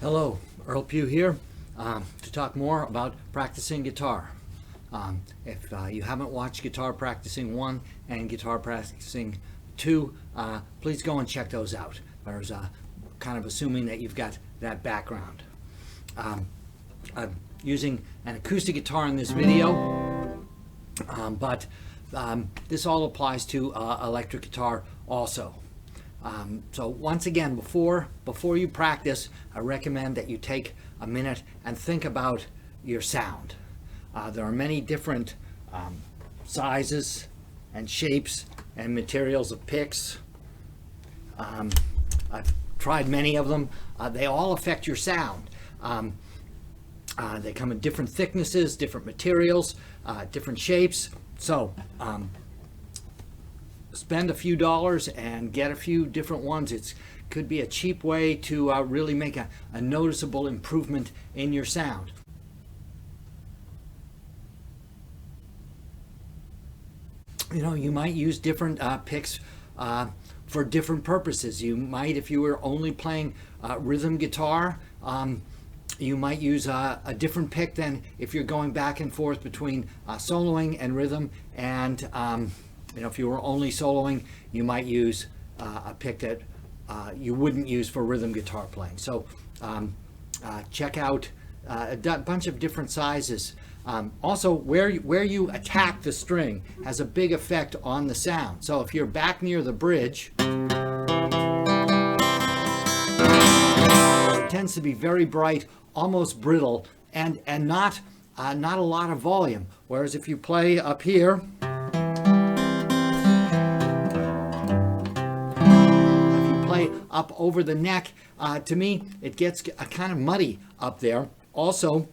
Hello, Earl Pugh here to talk more about practicing guitar. If you haven't watched Guitar Practicing 1 and Guitar Practicing 2, please go and check those out. There's kind of assuming that you've got that background. I'm using an acoustic guitar in this video, but this all applies to electric guitar also. So once again, before you practice, I recommend that you take a minute and think about your sound. There are many different sizes and shapes and materials of picks. I've tried many of them. They all affect your sound. They come in different thicknesses, different materials, different shapes. So spend a few dollars and get a few different ones. It could be a cheap way to really make a noticeable improvement in your sound. You know, you might use different picks for different purposes. You might, if you were only playing rhythm guitar, you might use a different pick than if you're going back and forth between soloing and rhythm. And you know, if you were only soloing, you might use a pick that you wouldn't use for rhythm guitar playing. So check out a bunch of different sizes. Also, where you attack the string has a big effect on the sound. So if you're back near the bridge, it tends to be very bright, almost brittle, and not a lot of volume. Whereas if you play up here, up over the neck, to me it gets kind of muddy up there. Also,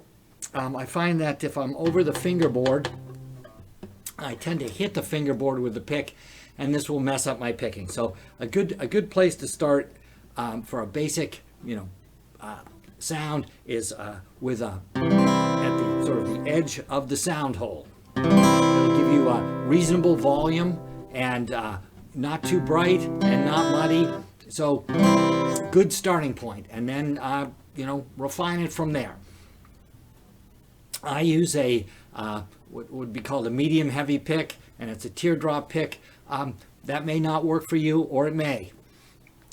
I find that if I'm over the fingerboard, I tend to hit the fingerboard with the pick, and this will mess up my picking. So a good place to start for a basic, sound is with at the sort of the edge of the sound hole. It'll give you a reasonable volume and not too bright and not muddy. So good starting point, and then refine it from there. I use a what would be called a medium heavy pick, and it's a teardrop pick. That may not work for you, or it may.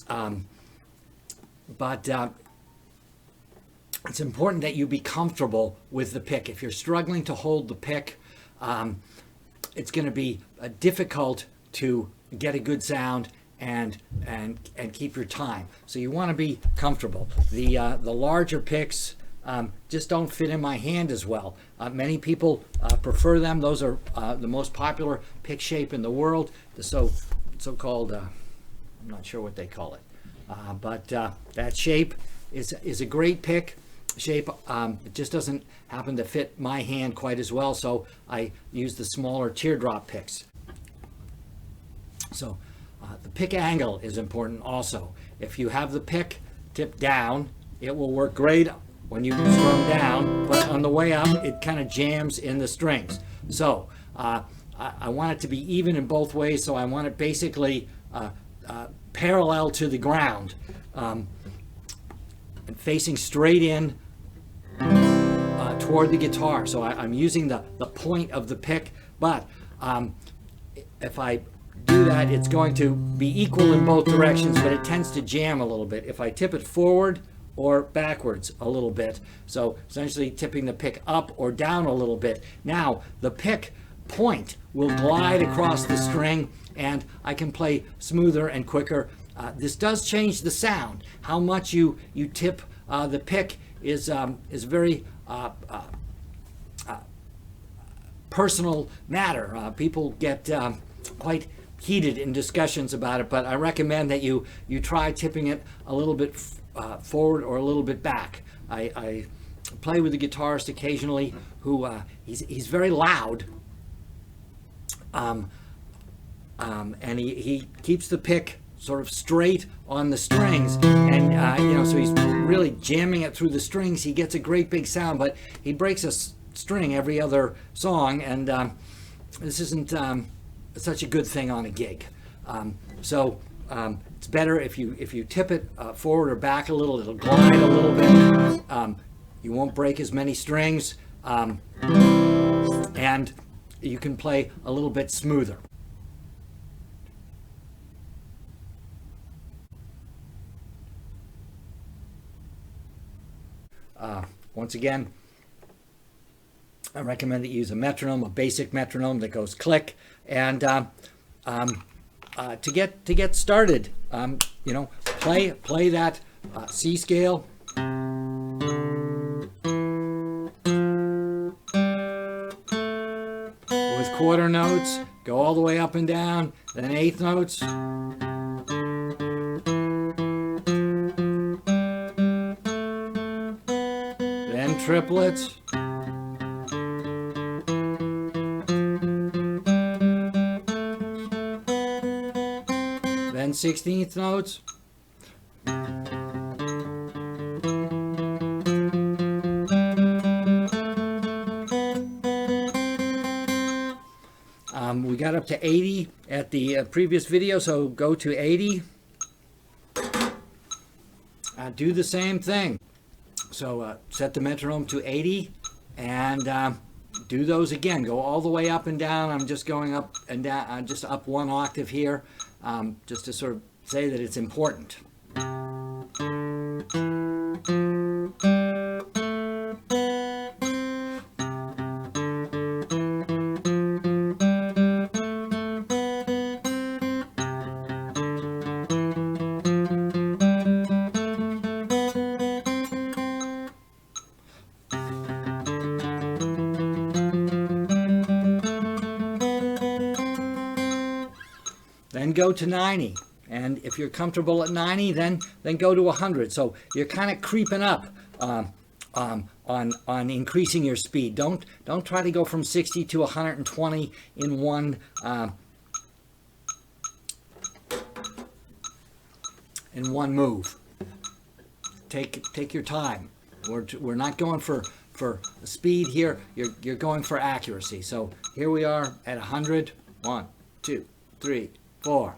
But it's important that you be comfortable with the pick. If you're struggling to hold the pick, it's going to be difficult to get a good sound and keep your time. So you want to be comfortable. The larger picks just don't fit in my hand as well. Many people prefer them. Those are the most popular pick shape in the world. The so-called I'm not sure what they call it, but that shape is a great pick shape. It just doesn't happen to fit my hand quite as well, so I use the smaller teardrop picks. So the pick angle is important also. If you have the pick tipped down, it will work great when you strum down, but on the way up, it kind of jams in the strings. So I want it to be even in both ways, so I want it basically parallel to the ground and facing straight in toward the guitar. So I'm using the point of the pick, but if I do that, it's going to be equal in both directions, but it tends to jam a little bit if I tip it forward or backwards a little bit. So essentially tipping the pick up or down a little bit. Now the pick point will glide across the string, and I can play smoother and quicker. This does change the sound. How much you tip the pick is very personal matter. People get quite heated in discussions about it, but I recommend that you try tipping it a little bit forward or a little bit back. I play with a guitarist occasionally who he's very loud, and he keeps the pick sort of straight on the strings, and so he's really jamming it through the strings. He gets a great big sound, but he breaks a string every other song, and this isn't such a good thing on a gig. So it's better if you tip it forward or back a little. It'll glide a little bit. You won't break as many strings, and you can play a little bit smoother. Once again, I recommend that you use a metronome, a basic metronome that goes click, and to get started, you know, play that C scale. With quarter notes, go all the way up and down, then eighth notes. Then triplets. Then 16th notes. We got up to 80 at the previous video, so go to 80. Do the same thing. So set the metronome to 80 and do those again. Go all the way up and down. I'm just going up and down, just up one octave here, just to sort of say that it's important. Then go to 90, and if you're comfortable at 90, then go to 100. So you're kind of creeping up on increasing your speed. Don't try to go from 60 to 120 in one move. Take your time. We're not going for speed here. You're going for accuracy. So here we are at 100. 1, 2, 3, 4.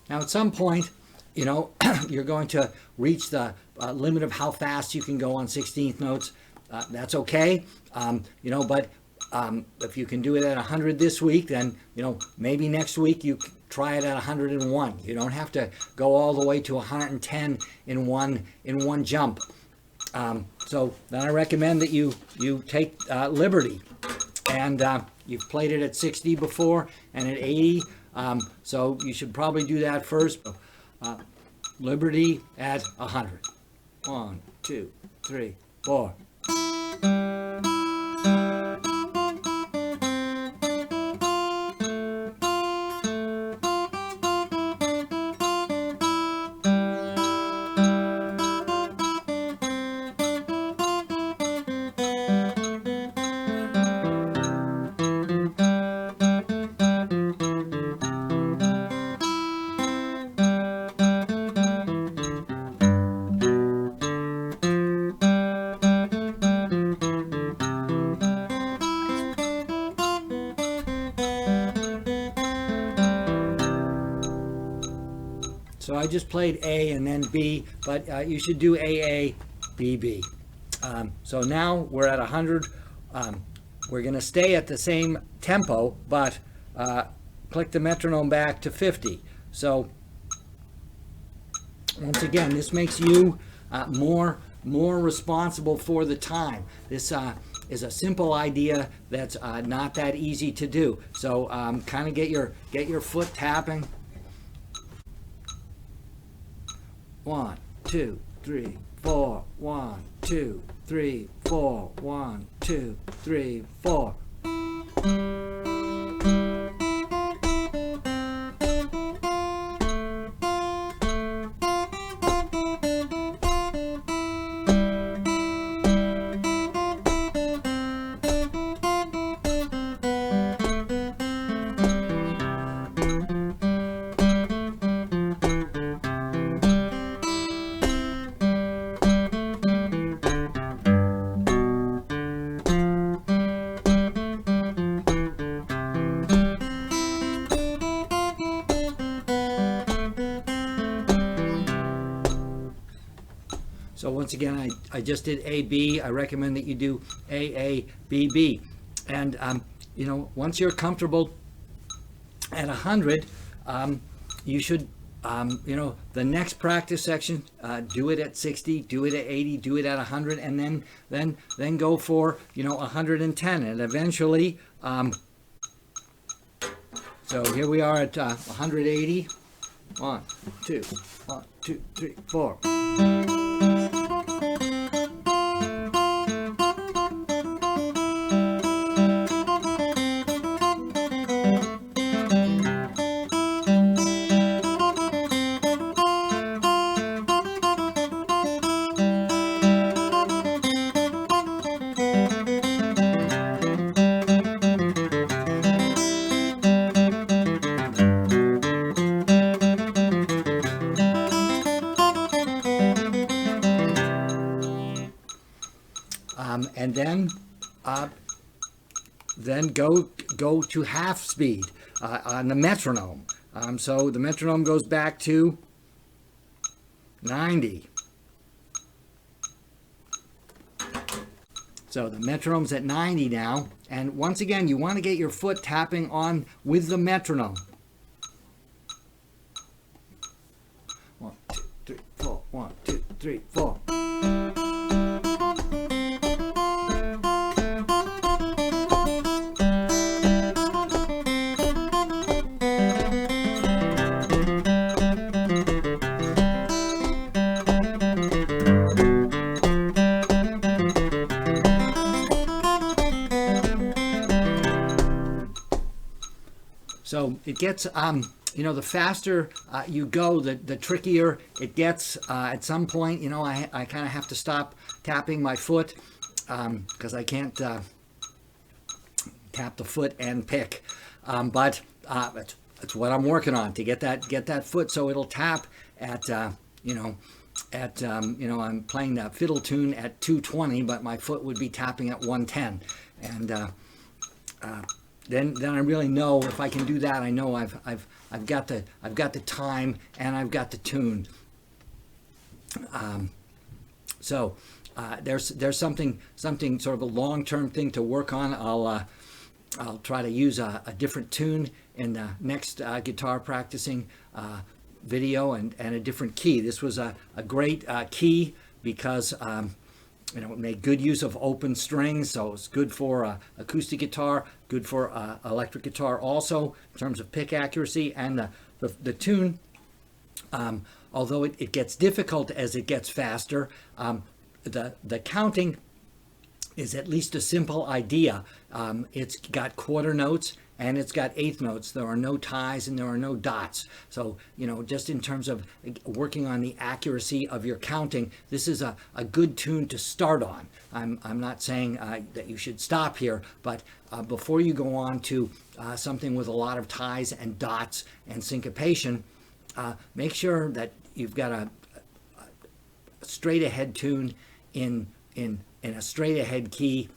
Now at some point, you know, you're going to reach the limit of how fast you can go on 16th notes. That's okay, you know, but if you can do it at 100 this week, then, you know, maybe next week you try it at 101. You don't have to go all the way to 110 in one jump. So then I recommend that you take liberty, and you've played it at 60 before and at 80, so you should probably do that first. Liberty at 100. 1, 2, 3, 4. So I just played A and then B, but you should do AA, BB. So now we're at 100. We're going to stay at the same tempo, but click the metronome back to 50. So once again, this makes you more responsible for the time. This is a simple idea that's not that easy to do. So kind of get your foot tapping. 1, 2, 3, 4. 1, 2, 3, 4. 1, 2, 3, 4. So once again, I just did A, B. I recommend that you do A, B, B. And, once you're comfortable at 100, you should, the next practice section, do it at 60, do it at 80, do it at 100, and then go for, 110. And eventually, so here we are at 180. 1, 2, 1, 2, 3, 4. And then go to half speed on the metronome. So the metronome goes back to 90. So the metronome's at 90 now. And once again, you want to get your foot tapping on with the metronome. 1, 2, 3, 4. 1, 2, 3, 4. So it gets, the faster you go, the trickier it gets. At some point, I kind of have to stop tapping my foot because I can't tap the foot and pick. But it's what I'm working on, to get that foot so it'll tap at, I'm playing the fiddle tune at 220, but my foot would be tapping at 110. And then I really know if I can do that. I know I've got the time and I've got the tune. So there's something sort of a long-term thing to work on. I'll try to use a different tune in the next guitar practicing video and a different key. This was a great key because it made good use of open strings, so it's good for acoustic guitar, good for electric guitar also in terms of pick accuracy. And the tune, although it gets difficult as it gets faster, the counting is at least a simple idea. It's got quarter notes and it's got eighth notes. There are no ties and there are no dots. So, just in terms of working on the accuracy of your counting, this is a good tune to start on. I'm not saying that you should stop here, but before you go on to something with a lot of ties and dots and syncopation, make sure that you've got a straight ahead tune in a straight ahead key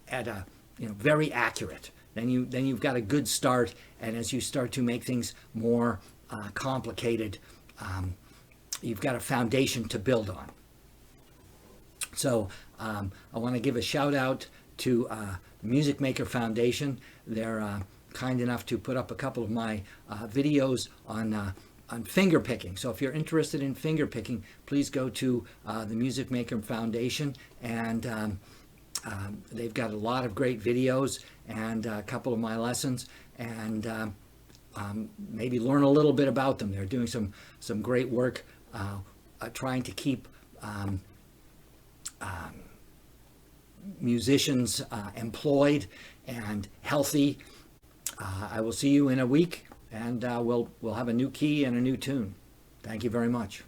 at a very accurate. Then you've got a good start, and as you start to make things more complicated, you've got a foundation to build on. So I want to give a shout out to the Music Maker Foundation. They're kind enough to put up a couple of my videos on finger picking. So if you're interested in finger picking, please go to the Music Maker Foundation, and they've got a lot of great videos and a couple of my lessons, and maybe learn a little bit about them. They're doing some great work trying to keep musicians employed and healthy. I will see you in a week, and we'll have a new key and a new tune. Thank you very much.